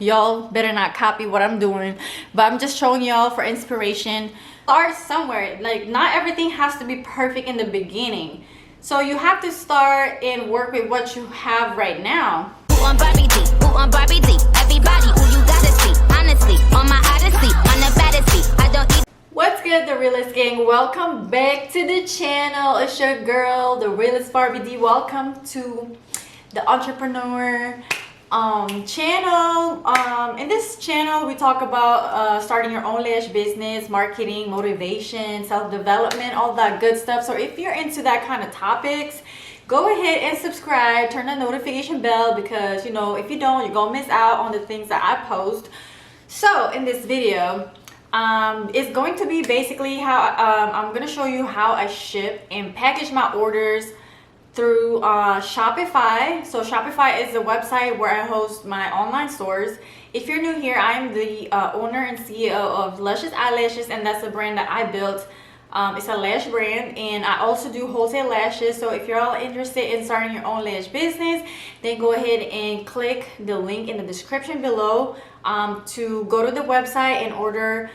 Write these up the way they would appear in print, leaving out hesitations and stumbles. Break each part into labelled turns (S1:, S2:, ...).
S1: y'all better not copy what I'm doing, but I'm just showing y'all for inspiration. Start somewhere. Like, not everything has to be perfect in the beginning, so you have to start and work with what you have right now.
S2: Who on Barbie D? Who on Barbie D? Everybody who you gotta see. Honestly, on my odyssey, on the baddest seat. I don't eat.
S1: What's good, the realist gang? Welcome back to the channel. It's your girl, the realist Barbie D. Welcome to the entrepreneur channel. In this channel we talk about starting your own lash business, marketing, motivation, self-development, all that good stuff. So if you're into that kind of topics, go ahead and subscribe, turn the notification bell, because you know, if you don't, you're gonna miss out on the things that I post. So in this video, it's going to be basically how I'm gonna show you how I ship and package my orders through Shopify. So Shopify is the website where I host my online stores. If you're new here, I'm the owner and CEO of Luscious Eyelashes, and that's the brand that I built. It's a lash brand, and I also do wholesale lashes. So if you're all interested in starting your own lash business, then go ahead and click the link in the description below to go to the website and order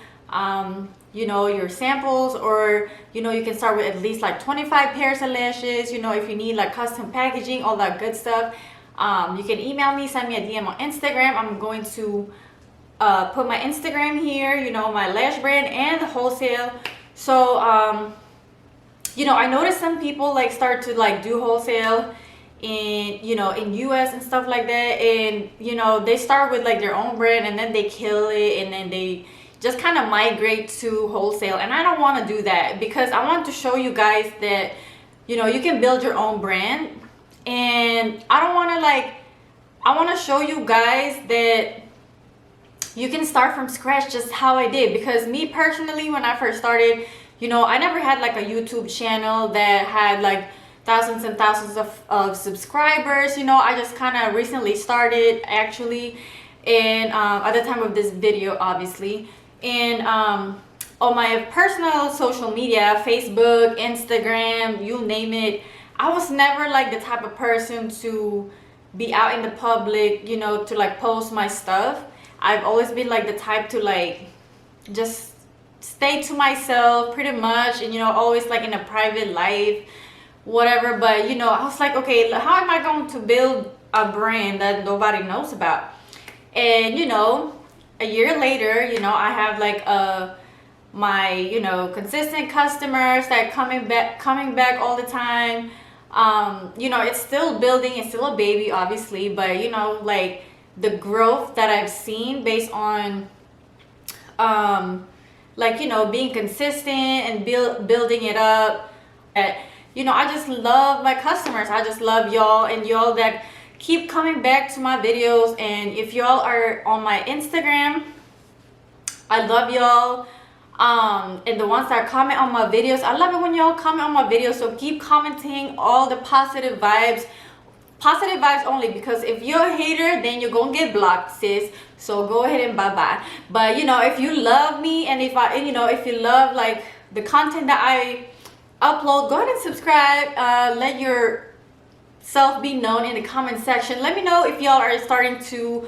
S1: you know, your samples, or you know, you can start with at least like 25 pairs of lashes. You know, if you need like custom packaging, all that good stuff, you can email me, send me a DM on Instagram. I'm going to put my Instagram here, you know, my lash brand and the wholesale. So you know, I noticed some people like start to like do wholesale in, you know, in US and stuff like that, and you know, they start with like their own brand and then they kill it, and then they just kind of migrate to wholesale. And I don't want to do that, because I want to show you guys that, you know, you can build your own brand. And I don't want to like, I want to show you guys that you can start from scratch, just how I did. Because me personally, when I first started, you know, I never had like a YouTube channel that had like thousands and thousands of subscribers. You know, I just kind of recently started actually, and at the time of this video, obviously. And on my personal social media, Facebook, Instagram, you name it, I was never like the type of person to be out in the public, you know, to like post my stuff. I've always been like the type to like just stay to myself pretty much, and you know, always like in a private life, whatever. But you know, I was like, okay, how am I going to build a brand that nobody knows about? And you know, a year later, you know, I have like my, you know, consistent customers that coming back all the time. You know, it's still building, it's still a baby obviously, but you know, like the growth that I've seen based on like, you know, being consistent and building it up. You know, I just love my customers. I just love y'all, and y'all that keep coming back to my videos. And if y'all are on my Instagram, I love y'all. And the ones that comment on my videos, I love it when y'all comment on my videos. So keep commenting all the positive vibes only, because if you're a hater, then you're gonna get blocked, sis. So go ahead and bye-bye. But you know, if you love me, and if I, you know, if you love like the content that I upload, go ahead and subscribe. Let your self be known in the comment section. Let me know if y'all are starting to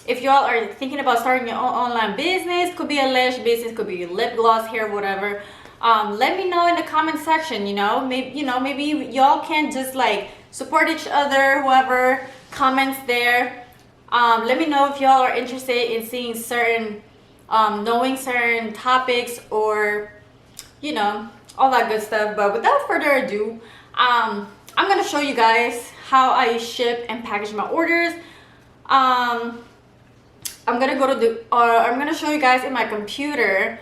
S1: if y'all are thinking about starting your own online business. Could be a lash business, could be lip gloss, hair, whatever. Let me know in the comment section. You know, maybe y'all can just like support each other, whoever comments there. Let me know if y'all are interested in seeing certain knowing certain topics, or you know, all that good stuff. But without further ado, I'm gonna show you guys how I ship and package my orders. I'm gonna show you guys in my computer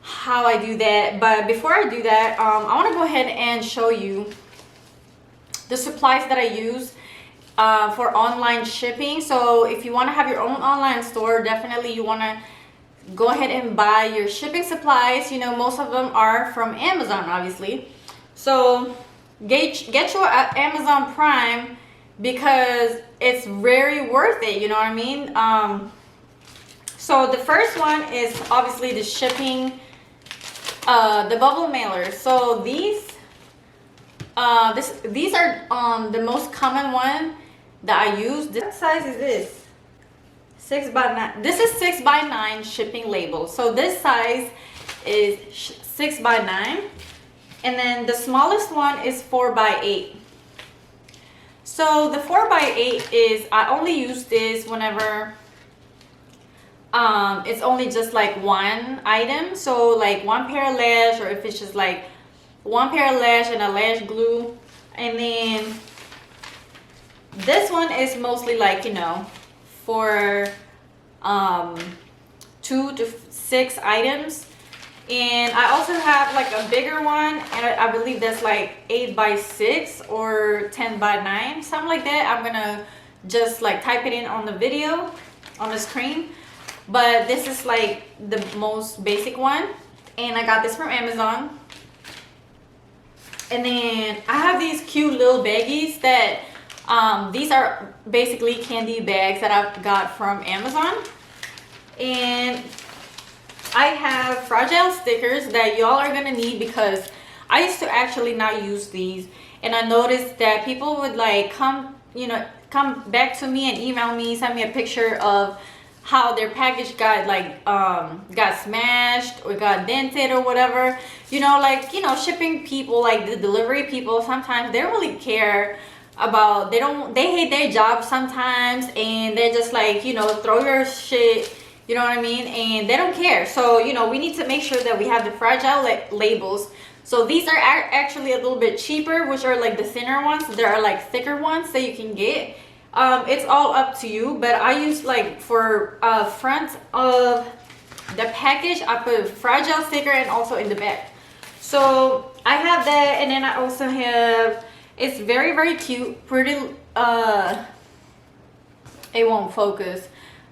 S1: how I do that. But before I do that, I want to go ahead and show you the supplies that I use for online shipping. So if you want to have your own online store, definitely you want to go ahead and buy your shipping supplies. You know, most of them are from Amazon, obviously. So get your Amazon Prime, because it's very worth it, you know what I mean? So the first one is obviously the shipping, the bubble mailers. So these are the most common one that I use. What size is this? 6x9. This is 6x9 shipping label. So this size is 6x9, and then the smallest one is 4x8. So the 4x8 is, I only use this whenever it's only just like one item. So like one pair of lash, or if it's just like one pair of lash and a lash glue. And then this one is mostly like, you know, for 2 to 6 items. And I also have like a bigger one, and I believe that's like 8x6 or 10x9, something like that. I'm gonna just like type it in on the video on the screen, but this is like the most basic one, and I got this from Amazon. And then I have these cute little baggies that these are basically candy bags that I've got from Amazon. And I have fragile stickers that y'all are gonna need, because I used to actually not use these, and I noticed that people would like come back to me and email me, send me a picture of how their package got like got smashed or got dented or whatever. You know, like, you know, shipping people, like the delivery people, sometimes they don't really care about, they hate their job sometimes, and they're just like, you know, throw your shit, you know what I mean, and they don't care. So, you know, we need to make sure that we have the fragile labels. So these are actually a little bit cheaper, which are like the thinner ones. There are like thicker ones that you can get. It's all up to you, but I use like for front of the package, I put a fragile sticker, and also in the back. So I have that, and then I also have, it's very, very cute, pretty, it won't focus,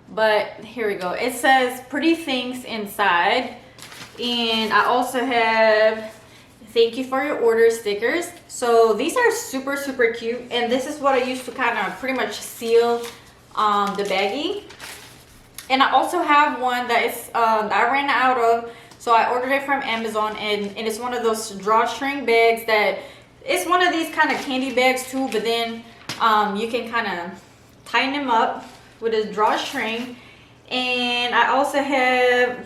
S1: but here we go. It says pretty things inside, and I also have thank you for your order stickers. So these are super, super cute, and this is what I used to kind of pretty much seal the baggie. And I also have one that is that I ran out of, so I ordered it from Amazon, and it's one of those drawstring bags that, it's one of these kind of candy bags too, but then you can kind of tighten them up with a drawstring. And I also have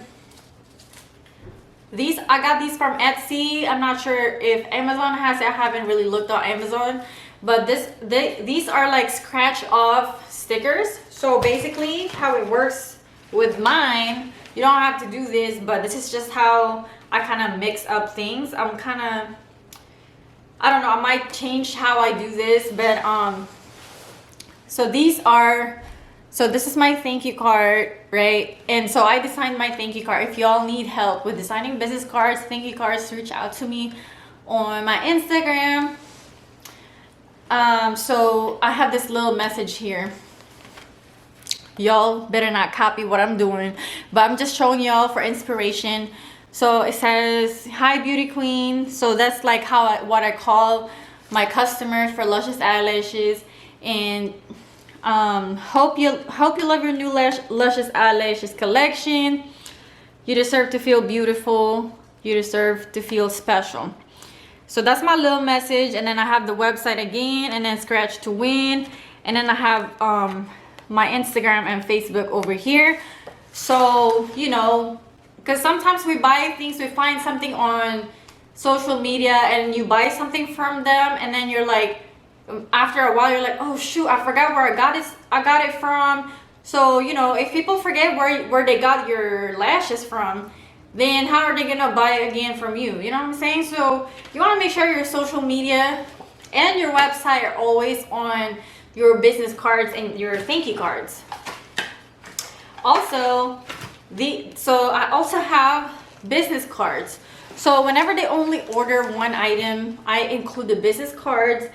S1: these. I got these from Etsy. I'm not sure if Amazon has it. I haven't really looked on Amazon, but these are like scratch off stickers. So basically how it works with mine, you don't have to do this, but this is just how I kind of mix up things. I'm kind of, I don't know, I might change how I do this, but so these are, so this is my thank you card, right? And so I designed my thank you card. If y'all need help with designing business cards, thank you cards, reach out to me on my Instagram. So I have this little message here. Y'all better not copy what I'm doing, but I'm just showing y'all for inspiration. So it says, hi beauty queen. So that's like what I call my customers for luscious eyelashes. And hope you love your new luscious eyelashes collection. You deserve to feel beautiful. You deserve to feel special. So that's my little message. And then I have the website again, and then scratch to win, and then I have my Instagram and Facebook over here. So, you know, because sometimes we buy things, we find something on social media and you buy something from them, and then you're like, after a while you're like, oh shoot, I forgot where I got it from. So, you know, if people forget where they got your lashes from, then how are they gonna buy again from you? You know what I'm saying? So you want to make sure your social media and your website are always on your business cards and your thank you cards. Also, so I also have business cards. So whenever they only order one item, I include the business cards.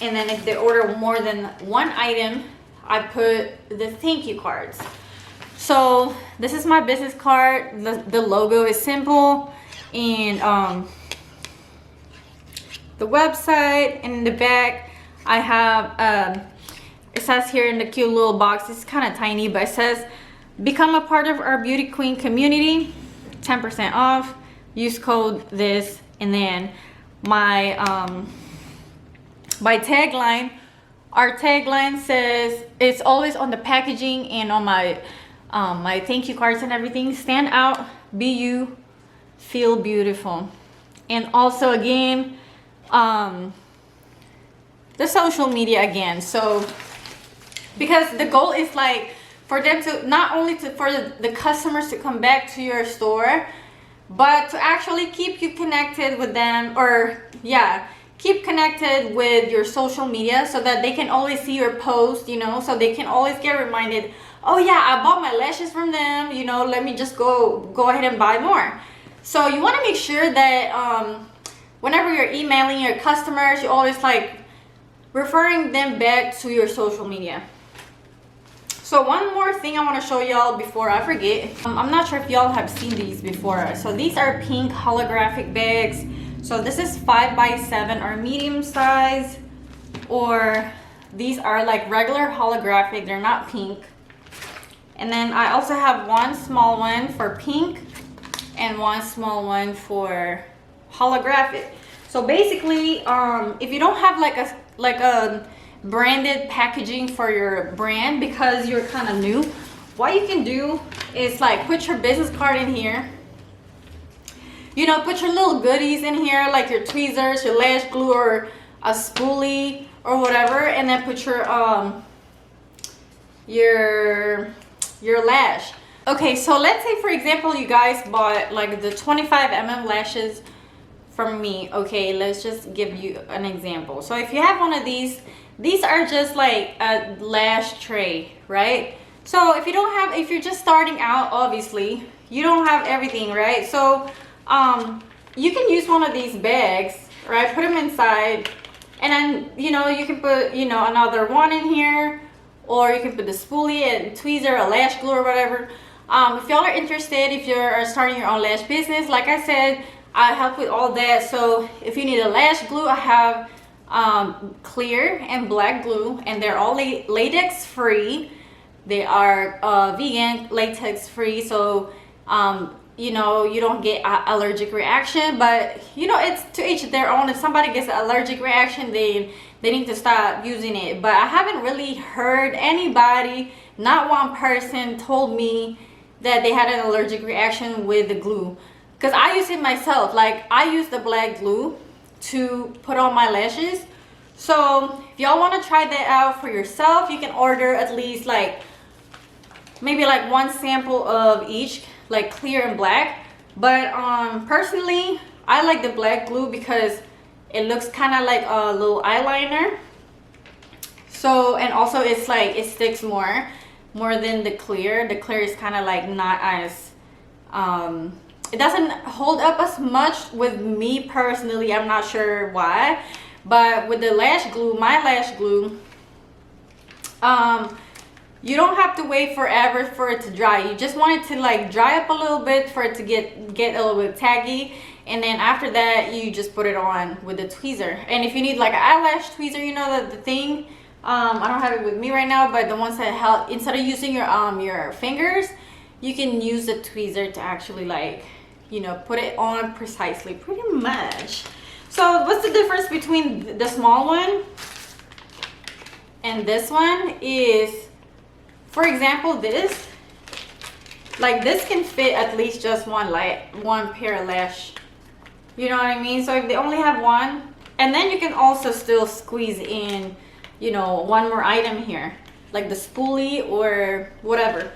S1: And then if they order more than one item, I put the thank you cards. So this is my business card. The logo is simple, and the website, and in the back I have it says here in the cute little box, it's kind of tiny, but it says become a part of our beauty queen community, 10% off, use code this. And then my my tagline, Our tagline says, it's always on the packaging and on my my thank you cards and everything. Stand out, be you, feel beautiful. And also again, the social media again. So because the goal is like for them to not only for the customers to come back to your store, but to actually keep you connected with them, or yeah, keep connected with your social media so that they can always see your post, you know, so they can always get reminded, oh yeah, I bought my lashes from them, you know, let me just go ahead and buy more. So you want to make sure that whenever you're emailing your customers, you're always like referring them back to your social media. So one more thing I want to show y'all before I forget. I'm not sure if y'all have seen these before. So these are pink holographic bags. So this is 5x7 or medium size, or these are like regular holographic, they're not pink. And then I also have one small one for pink and one small one for holographic. So basically, if you don't have like a branded packaging for your brand because you're kind of new, what you can do is like put your business card in here. You know, put your little goodies in here, like your tweezers, your lash glue, or a spoolie or whatever, and then put your lash. Okay, so let's say for example you guys bought like the 25mm lashes from me. Okay, let's just give you an example. So if you have one of these are just like a lash tray, right? So if you're just starting out, obviously you don't have everything, right? So you can use one of these bags, right? Put them inside, and then, you know, you can put, you know, another one in here, or you can put the spoolie and tweezer, a lash glue, or whatever. If y'all are interested, if you're starting your own lash business, like I said, I help with all that. So if you need a lash glue, I have clear and black glue, and they're all latex free. They are vegan, latex free, so you know, you don't get an allergic reaction. But you know, it's to each their own. If somebody gets an allergic reaction, they need to stop using it. But I haven't really heard anybody, not one person told me that they had an allergic reaction with the glue, because I use it myself. Like, I use the black glue to put on my lashes. So if y'all want to try that out for yourself, you can order at least like maybe like one sample of each, like clear and black. But personally, I like the black glue because it looks kind of like a little eyeliner. So, and also it's like it sticks more than the clear. The clear is kind of like not as it doesn't hold up as much with me personally. I'm not sure why, but with the lash glue, my lash glue, you don't have to wait forever for it to dry. You just want it to like dry up a little bit for it to get a little bit taggy, and then after that you just put it on with the tweezer. And if you need like an eyelash tweezer, you know, the thing, I don't have it with me right now, but the ones that help, instead of using your fingers, you can use the tweezer to actually, like, you know, put it on precisely, pretty much. So what's the difference between the small one and this one is, for example, this, like, this can fit at least just one pair of lash, you know what I mean? So if they only have one, and then you can also still squeeze in, you know, one more item here, like the spoolie or whatever.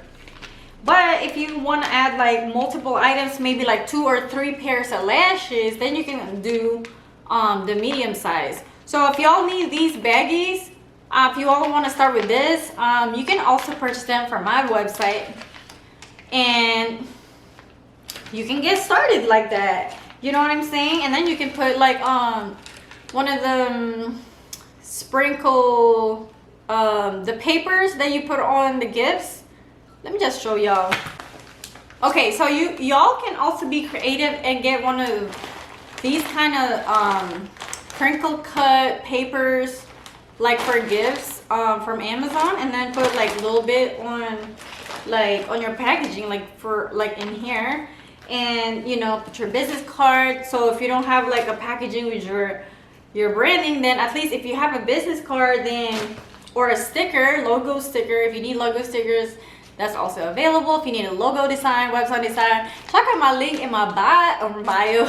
S1: But if you want to add like multiple items, maybe like 2 or 3 pairs of lashes, then you can do the medium size. So if y'all need these baggies, if you all want to start with this, you can also purchase them from my website, and you can get started like that, you know what I'm saying? And then you can put like one of the sprinkle the papers that you put on the gifts. Let me just show y'all. Okay, so y'all can also be creative and get one of these kind of crinkle cut papers, like for gifts, from Amazon, and then put like a little bit on, like on your packaging, like for like in here, and you know, put your business card. So if you don't have like a packaging with your your branding, then at least if you have a business card, then, or a sticker, logo sticker, if you need logo stickers, that's also available. If you need a logo design, website design, check out my link in my bio.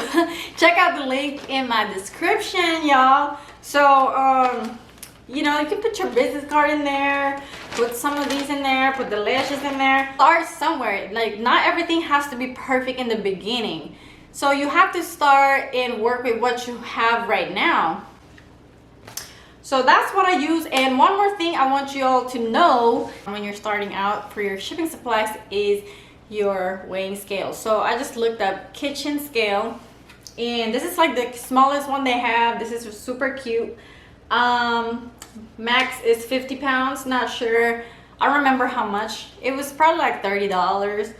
S1: Check out the link in my description, y'all. So you know, you can put your business card in there, put some of these in there, put the lashes in there. Start somewhere. Like, not everything has to be perfect in the beginning. So you have to start and work with what you have right now. So that's what I use. And one more thing I want you all to know when you're starting out for your shipping supplies is your weighing scale. So I just looked up kitchen scale, and this is like the smallest one they have. This is super cute. Max is 50 pounds, not sure. I don't remember how much. It was probably like $30.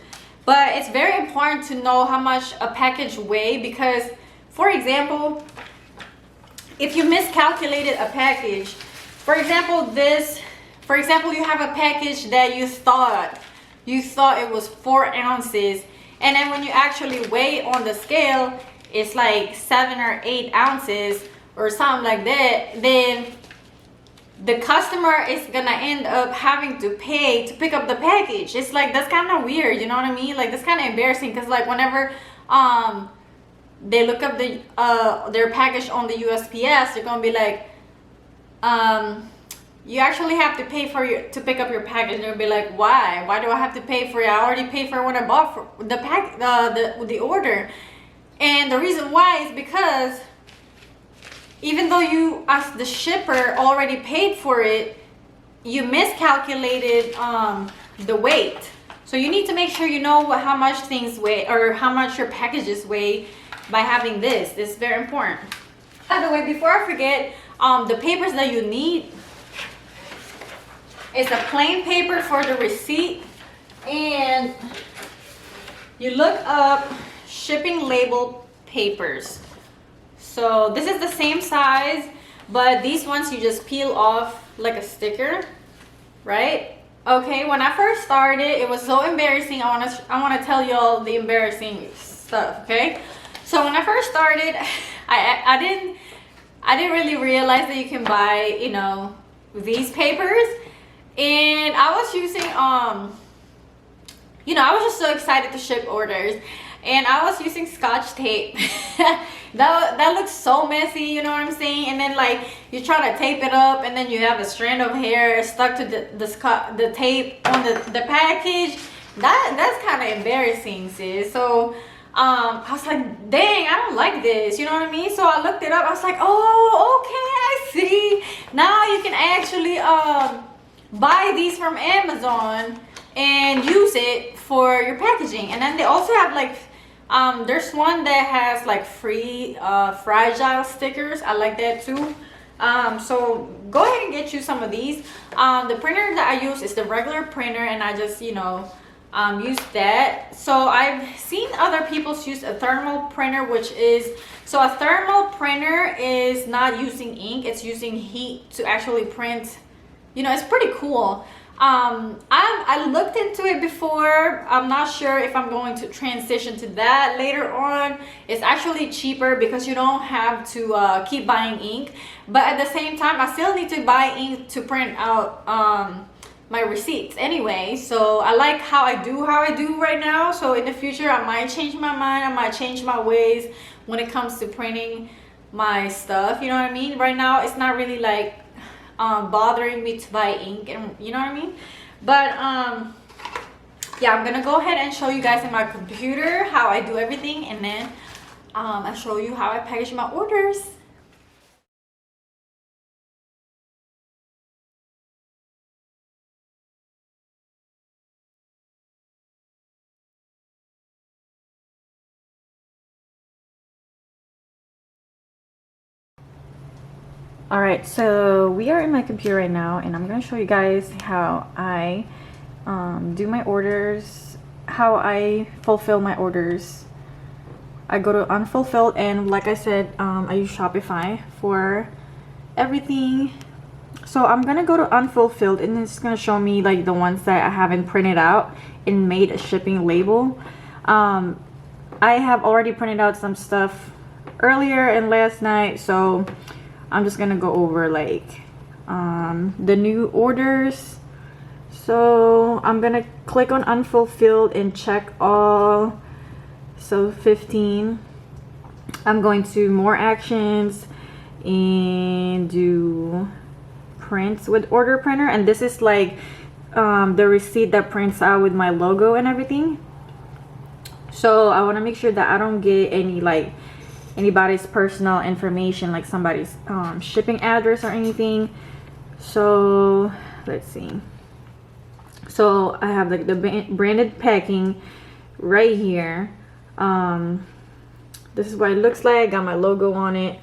S1: But it's very important to know how much a package weighs, because, for example, if you miscalculated a package, for example, you have a package that you thought it was 4 ounces, and then when you actually weigh on the scale, it's like 7 or 8 ounces or something like that, then the customer is gonna end up having to pay to pick up the package. It's like, that's kind of weird, you know what I mean? Like, that's kind of embarrassing, because like whenever they look up the their package on the USPS, they're gonna be like, you actually have to pay to pick up your package. They'll be like, why do I have to pay for it? I already paid for it when I bought for the order. And the reason why is because even though you, as the shipper, already paid for it, you miscalculated the weight. So you need to make sure you know how much things weigh, or how much your packages weigh, by having this. This is very important. By the way, before I forget, the papers that you need is a plain paper for the receipt, and you look up shipping label papers. So this is the same size, but these ones you just peel off like a sticker, right? Okay, when I first started, it was so embarrassing. I want to tell y'all the embarrassing stuff, okay? So when I first started, I didn't really realize that you can buy, you know, these papers, and I was using you know, I was just so excited to ship orders, and I was using Scotch tape. that looks so messy, you know what I'm saying? And then like you try to tape it up, and then you have a strand of hair stuck to the tape on the package. That's kind of embarrassing, sis. So I was like, dang, I don't like this, you know what I mean? So I looked it up. I was like, oh, okay, I see. Now you can actually buy these from Amazon and use it for your packaging. And then they also have like there's one that has like free fragile stickers. I like that too. So go ahead and get you some of these. The printer that I use is the regular printer, and I just, you know, use that. So I've seen other people use a thermal printer, which is, so a thermal printer is not using ink, it's using heat to actually print. You know, it's pretty cool. I looked into it before. I'm not sure if I'm going to transition to that later on. It's actually cheaper because you don't have to keep buying ink, but at the same time I still need to buy ink to print out my receipts anyway. So I like how I do right now. So in the future I might change my mind, I might change my ways when it comes to printing my stuff, you know what I mean? Right now it's not really like bothering me to buy ink, and you know what I mean? But yeah, I'm gonna go ahead and show you guys in my computer how I do everything, and then I'll show you how I package my orders. Alright, so we are in my computer right now, and I'm going to show you guys how I do my orders, how I fulfill my orders. I go to unfulfilled, and like I said, I use Shopify for everything. So I'm going to go to unfulfilled, and it's going to show me like the ones that I haven't printed out and made a shipping label. I have already printed out some stuff earlier and last night, so I'm just gonna go over like the new orders. So I'm gonna click on unfulfilled and check all. So 15. I'm going to more actions and do prints with order printer, and this is like the receipt that prints out with my logo and everything. So I want to make sure that I don't get any like anybody's personal information, like somebody's shipping address or anything. So let's see. So I have like the branded packing right here. This is what it looks like. Got my logo on it,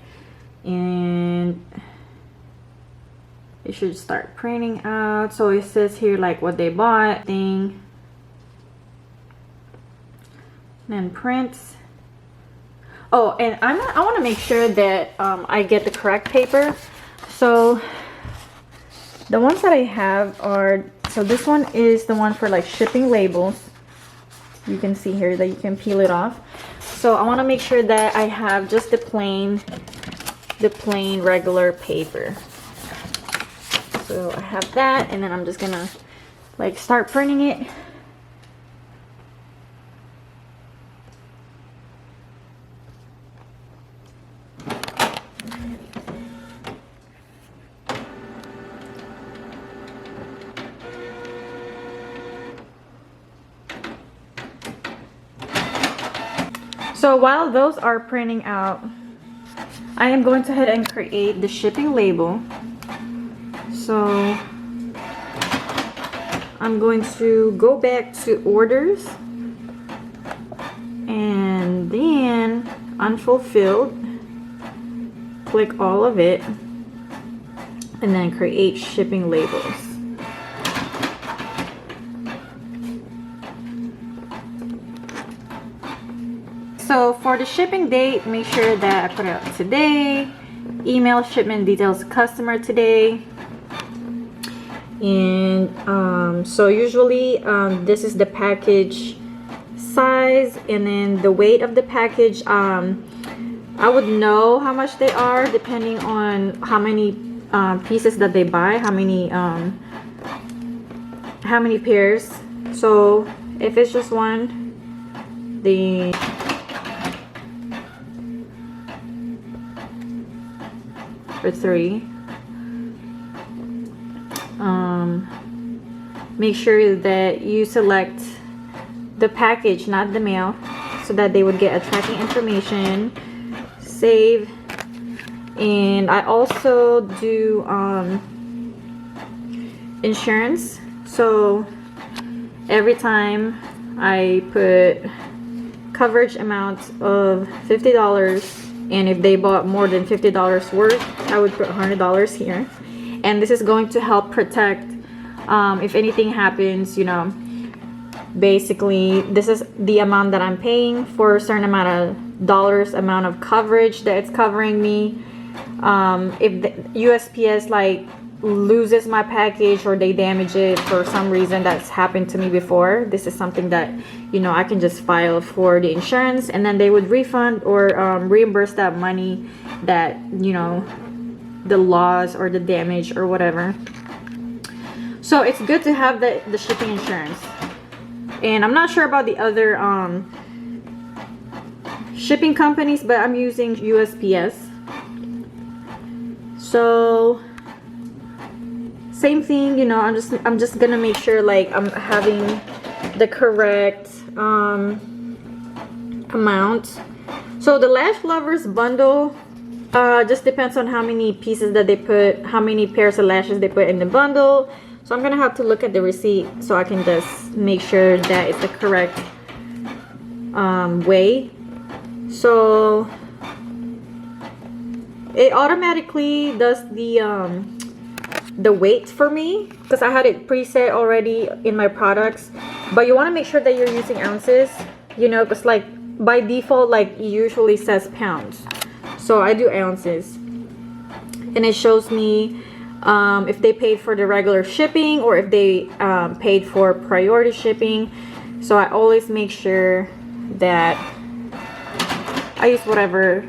S1: and it should start printing out. So it says here like what they bought thing, and then prints. Oh, and I want to make sure that I get the correct paper. So the ones that I have are, so this one is the one for like shipping labels. You can see here that you can peel it off. So I want to make sure that I have just the plain regular paper. So I have that, and then I'm just gonna like start printing it. So while those are printing out, I am going to head and create the shipping label. So I'm going to go back to orders and then unfulfilled, click all of it, and then create shipping labels. So for the shipping date, make sure that I put it out today. Email shipment details customer today. And so usually this is the package size, and then the weight of the package. I would know how much they are depending on how many pieces that they buy, how many pairs. So if it's just one, the for 3. Make sure that you select the package, not the mail, so that they would get a tracking information. Save. And I also do insurance. So every time I put coverage amount of $50, and if they bought more than $50 worth, I would put $100 here. And this is going to help protect if anything happens, you know. Basically, this is the amount that I'm paying for a certain amount of dollars, amount of coverage that it's covering me. If the USPS like loses my package or they damage it for some reason, that's happened to me before, this is something that, you know, I can just file for the insurance, and then they would refund or reimburse that money that, you know, the loss or the damage or whatever. So it's good to have the shipping insurance. And I'm not sure about the other shipping companies, but I'm using USPS. So same thing, you know, I'm just gonna make sure like I'm having the correct amount. So the Lash Lovers bundle just depends on how many pieces that they put, how many pairs of lashes they put in the bundle. So I'm gonna have to look at the receipt so I can just make sure that it's the correct way. So it automatically does the weight for me because I had it preset already in my products. But you want to make sure that you're using ounces, you know, because like by default, like it usually says pounds. So I do ounces, and it shows me if they paid for the regular shipping or if they paid for priority shipping. So I always make sure that I use whatever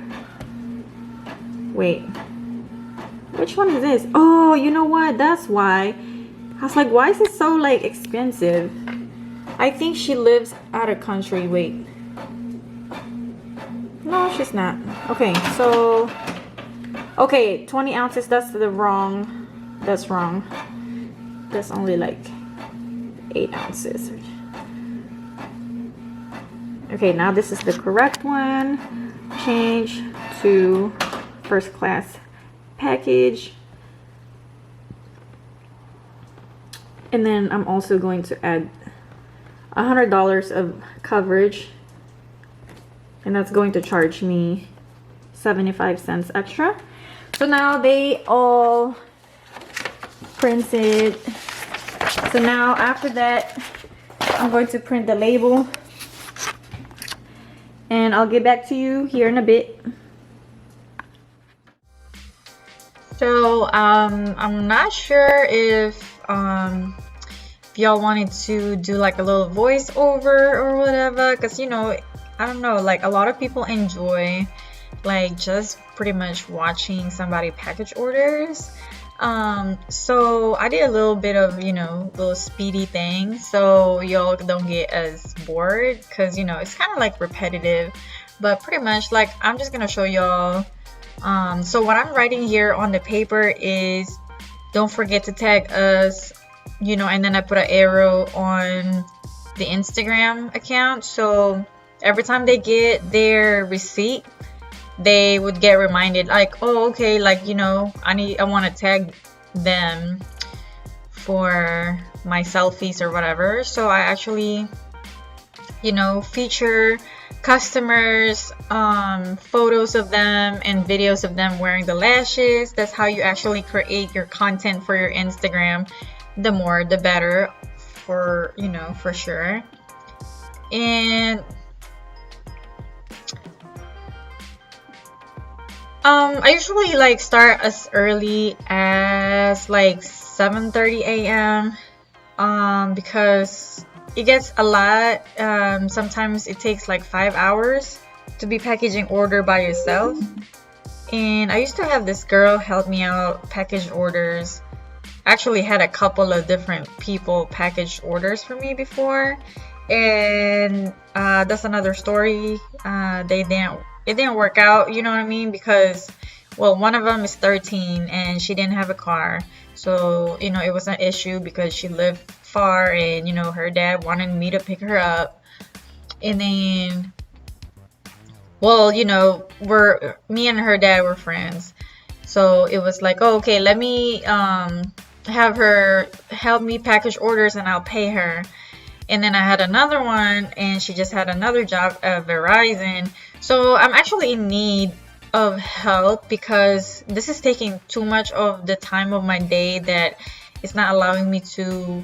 S1: weight. Which one is this? Oh, you know what? That's why. I was like, why is it so like expensive? I think she lives out of country. Wait. No, she's not. Okay, so okay, 20 ounces. That's the wrong. That's wrong. That's only like 8 ounces. Okay, now this is the correct one. Change to first class package. And then I'm also going to add $100 of coverage. And that's going to charge me 75 cents extra. So now they all printed. So now after that, I'm going to print the label. And I'll get back to you here in a bit. So I'm not sure if y'all wanted to do like a little voiceover or whatever, because you know, I don't know, like a lot of people enjoy like just pretty much watching somebody package orders. So I did a little bit of, you know, little speedy thing so y'all don't get as bored, because you know it's kind of like repetitive, but pretty much like I'm just gonna show y'all. So what I'm writing here on the paper is don't forget to tag us, you know, and then I put an arrow on the Instagram account, so every time they get their receipt they would get reminded like, oh okay, like, you know, I want to tag them for my selfies or whatever. So I actually, you know, feature customers, photos of them and videos of them wearing the lashes. That's how you actually create your content for your Instagram. The more the better, for, you know, for sure. And I usually like start as early as like 7:30 a.m. Because it gets a lot. Sometimes it takes like 5 hours to be packaging order by yourself. And I used to have this girl help me out package orders. I actually had a couple of different people package orders for me before, and that's another story. It didn't work out, you know what I mean? Because, well, one of them is 13 and she didn't have a car. So, you know, it was an issue because she lived far and, you know, her dad wanted me to pick her up. And then, well, you know, me and her dad were friends. So it was like, oh, okay, let me have her help me package orders and I'll pay her. And then I had another one and she just had another job at Verizon. So I'm actually in need of help because this is taking too much of the time of my day that it's not allowing me to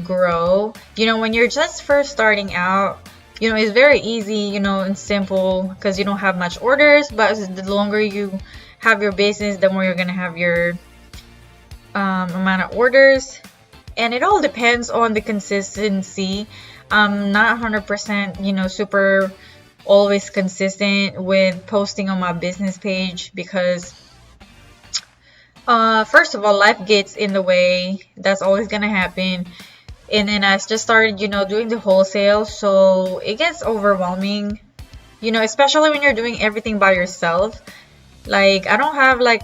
S1: grow. You know, when you're just first starting out, you know, it's very easy, you know, and simple because you don't have much orders. But the longer you have your business, the more you're going to have your amount of orders. And it all depends on the consistency. I'm not 100%, you know, super always consistent with posting on my business page because first of all, life gets in the way. That's always gonna happen. And then I just started, you know, doing the wholesale, so it gets overwhelming, you know, especially when you're doing everything by yourself. Like, I don't have like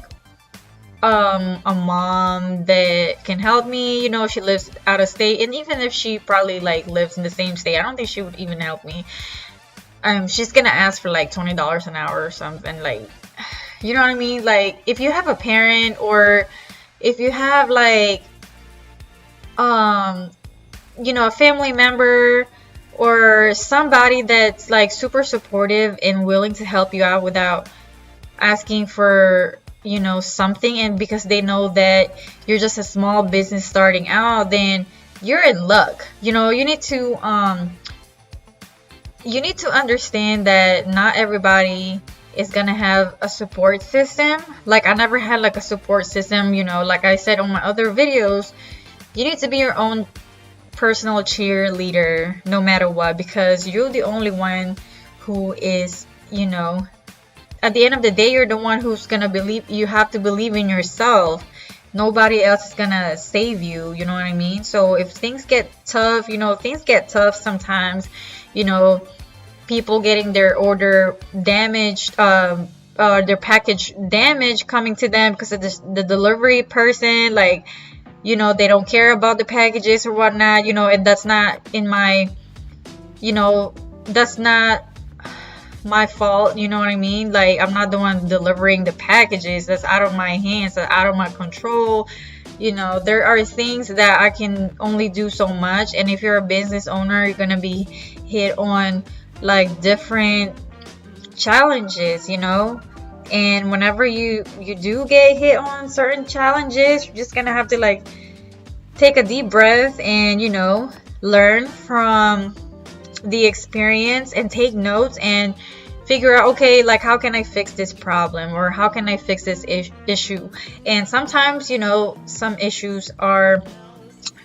S1: a mom that can help me, you know. She lives out of state, and even if she probably like lives in the same state, I don't think she would even help me. She's gonna ask for like $20 an hour or something, like, you know what I mean? Like, if you have a parent or if you have like you know, a family member or somebody that's like super supportive and willing to help you out without asking for, you know, something, and because they know that you're just a small business starting out, then you're in luck. You know, you need to understand that not everybody is gonna have a support system. Like, I never had like a support system, you know. Like I said on my other videos, you need to be your own personal cheerleader no matter what, because you're the only one who is, you know,
S3: at the end of the day, you're the one who's gonna believe. You have to believe in yourself. Nobody else is gonna save you. You know what I mean? So if things get tough, you know, things get tough sometimes. You know, people getting their order damaged, their package damaged coming to them because of the delivery person, like, you know, they don't care about the packages or whatnot, you know, and that's not in my, you know, that's not my fault, you know what I mean? Like, I'm not the one delivering the packages. That's out of my hands, that's out of my control. You know, there are things that I can only do so much, and if you're a business owner, you're gonna be hit on like different challenges, you know. And whenever you do get hit on certain challenges, you're just gonna have to like take a deep breath and, you know, learn from the experience and take notes and figure out, okay, like, how can I fix this problem, or how can I fix this issue? And sometimes, you know, some issues are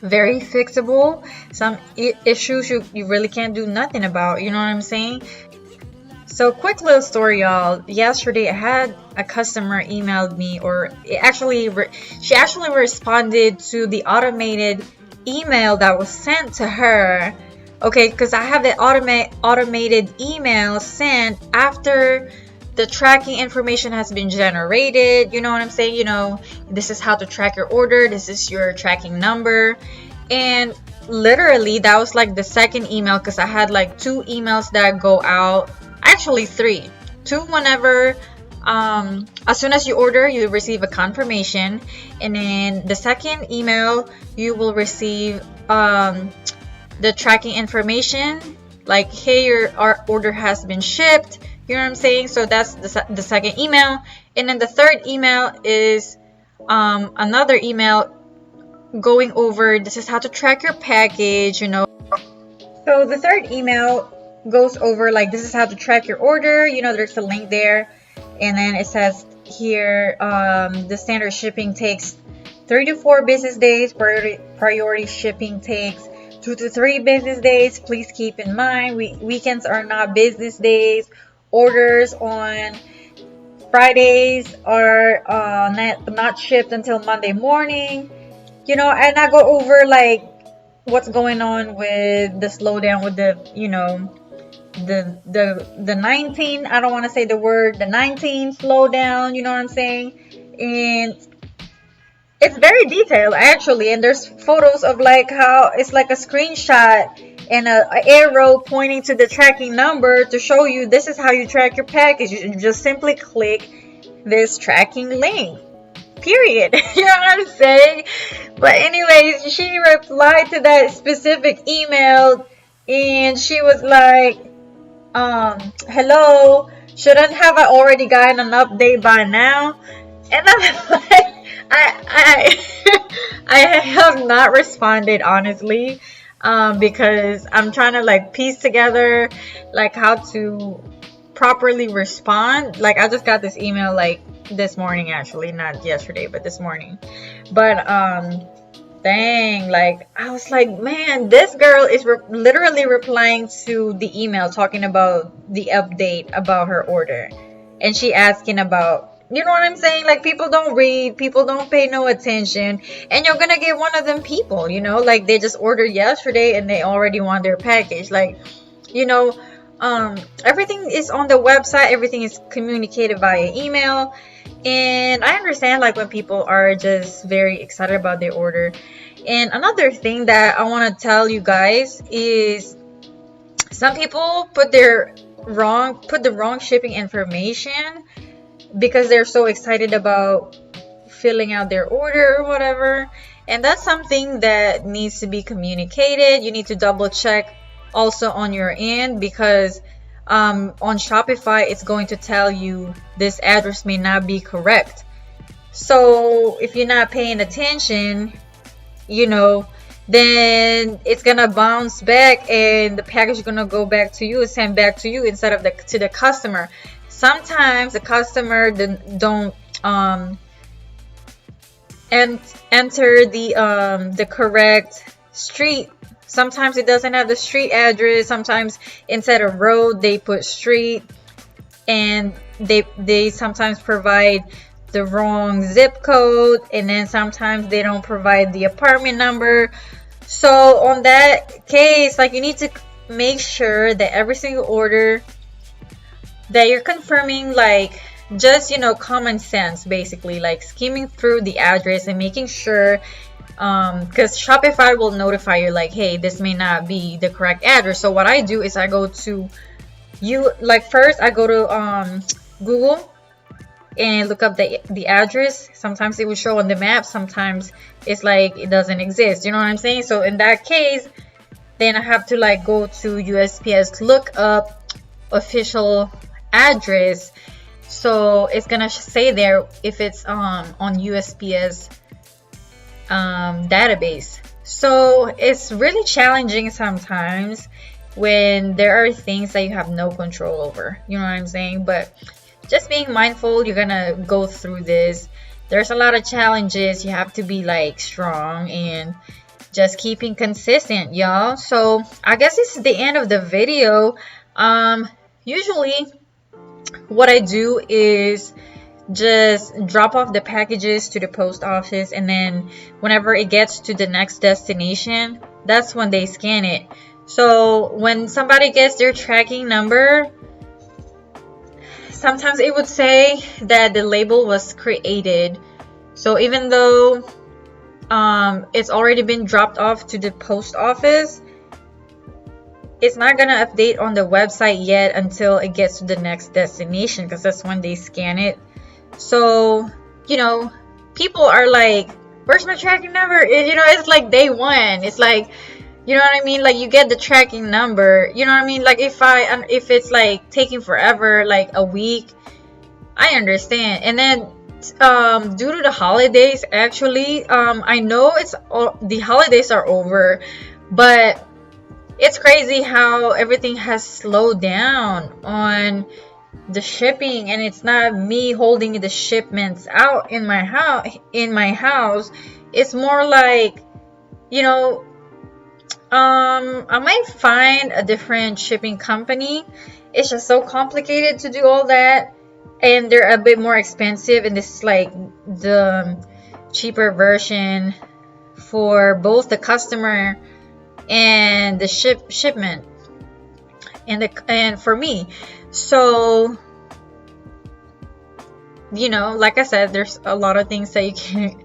S3: very fixable. Some issues you really can't do nothing about, you know what I'm saying? So quick little story, y'all. Yesterday I had a customer emailed me, or she actually responded to the automated email that was sent to her. Okay, because I have the automated email sent after the tracking information has been generated. You know what I'm saying? You know, this is how to track your order. This is your tracking number. And literally, that was like the second email, because I had like 2 emails that go out. Actually 3. 2 whenever, as soon as you order, you receive a confirmation. And then the second email, you will receive the tracking information, like, hey, our order has been shipped. You know what I'm saying? So that's the second email. And then the third email is another email going over, this is how to track your package, you know. So the third email goes over, like, this is how to track your order, you know, there's a link there, and then it says here, the standard shipping takes 3 to 4 business days, priority shipping takes 2 to 3 business days. Please keep in mind, weekends are not business days. Orders on Fridays are not shipped until Monday morning. You know, and I go over like what's going on with the slowdown with the, you know, the 19, I don't want to say the word, the 19 slowdown, you know what I'm saying? And it's very detailed actually, and there's photos of like how it's like a screenshot and a arrow pointing to the tracking number to show you this is how you track your package. You just simply click this tracking link, period. You know what I'm saying? But anyways, she replied to that specific email and she was like, hello, shouldn't have I already gotten an update by now? And I'm like, I have not responded, honestly, because I'm trying to like piece together like how to properly respond. Like, I just got this email like this morning, actually, not yesterday, but this morning. But dang, like, I was like, man, this girl is literally replying to the email talking about the update about her order, and she asking about, you know what I'm saying? Like, people don't read, people don't pay no attention, and you're gonna get one of them people, you know, like, they just ordered yesterday and they already want their package. Like, you know, everything is on the website, everything is communicated via email. And I understand, like, when people are just very excited about their order. And another thing that I want to tell you guys is some people put the wrong shipping information because they're so excited about filling out their order or whatever. And that's something that needs to be communicated. You need to double check also on your end, because on Shopify it's going to tell you this address may not be correct. So if you're not paying attention, you know, then it's gonna bounce back and the package is gonna go back to you, sent back to you instead of to the customer. Sometimes the customer don't enter the correct street. Sometimes it doesn't have the street address. Sometimes instead of road they put street. and they sometimes provide the wrong zip code, and then sometimes they don't provide the apartment number. So on that case, like, you need to make sure that every single order that you're confirming, like, just, you know, common sense, basically, like skimming through the address and making sure, because Shopify will notify you like, hey, this may not be the correct address. So what I do is I go to first I go to Google and look up the address. Sometimes it will show on the map, sometimes it's like it doesn't exist, you know what I'm saying? So in that case, then I have to like go to USPS, look up official address. So it's gonna say there if it's on USPS database. So it's really challenging sometimes when there are things that you have no control over, you know what I'm saying? But just being mindful, you're gonna go through this. There's a lot of challenges. You have to be like strong and just keeping consistent, y'all. So I guess this is the end of the video. Usually what I do is just drop off the packages to the post office, and then whenever it gets to the next destination, that's when they scan it. So when somebody gets their tracking number, sometimes it would say that the label was created. So even though it's already been dropped off to the post office, it's not gonna update on the website yet until it gets to the next destination, because that's when they scan it. So, you know, people are like, where's my tracking number? You know, it's like day one. It's like, you know what I mean? Like, you get the tracking number, you know what I mean? Like, if it's like taking forever, like a week, I understand. And then due to the holidays, actually, I know the holidays are over, but it's crazy how everything has slowed down on the shipping, and it's not me holding the shipments out in my house. It's more like, you know, I might find a different shipping company. It's just so complicated to do all that, and they're a bit more expensive, and this is like the cheaper version for both the customer and the shipment and for me. So, you know, like I said, there's a lot of things that you can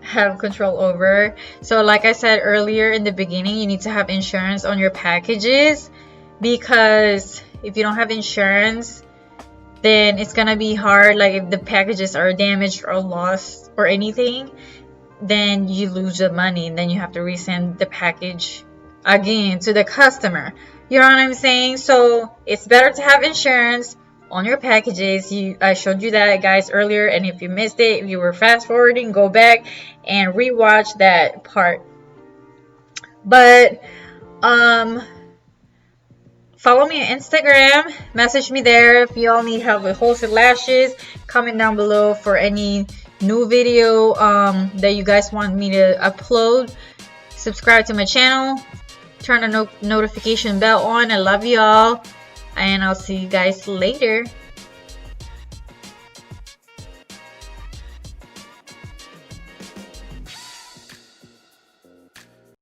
S3: have control over. So like I said earlier in the beginning, you need to have insurance on your packages, because if you don't have insurance, then it's gonna be hard. Like, if the packages are damaged or lost or anything, then you lose the money, and then you have to resend the package again to the customer. You know what I'm saying? So it's better to have insurance on your packages. I showed you that, guys, earlier, and if you missed it, if you were fast forwarding, go back and rewatch that part. But follow me on Instagram, message me there if you all need help with wholesale lashes. Comment down below for any new video that you guys want me to upload. Subscribe to my channel, turn the notification bell on. I love you all, and I'll see you guys later.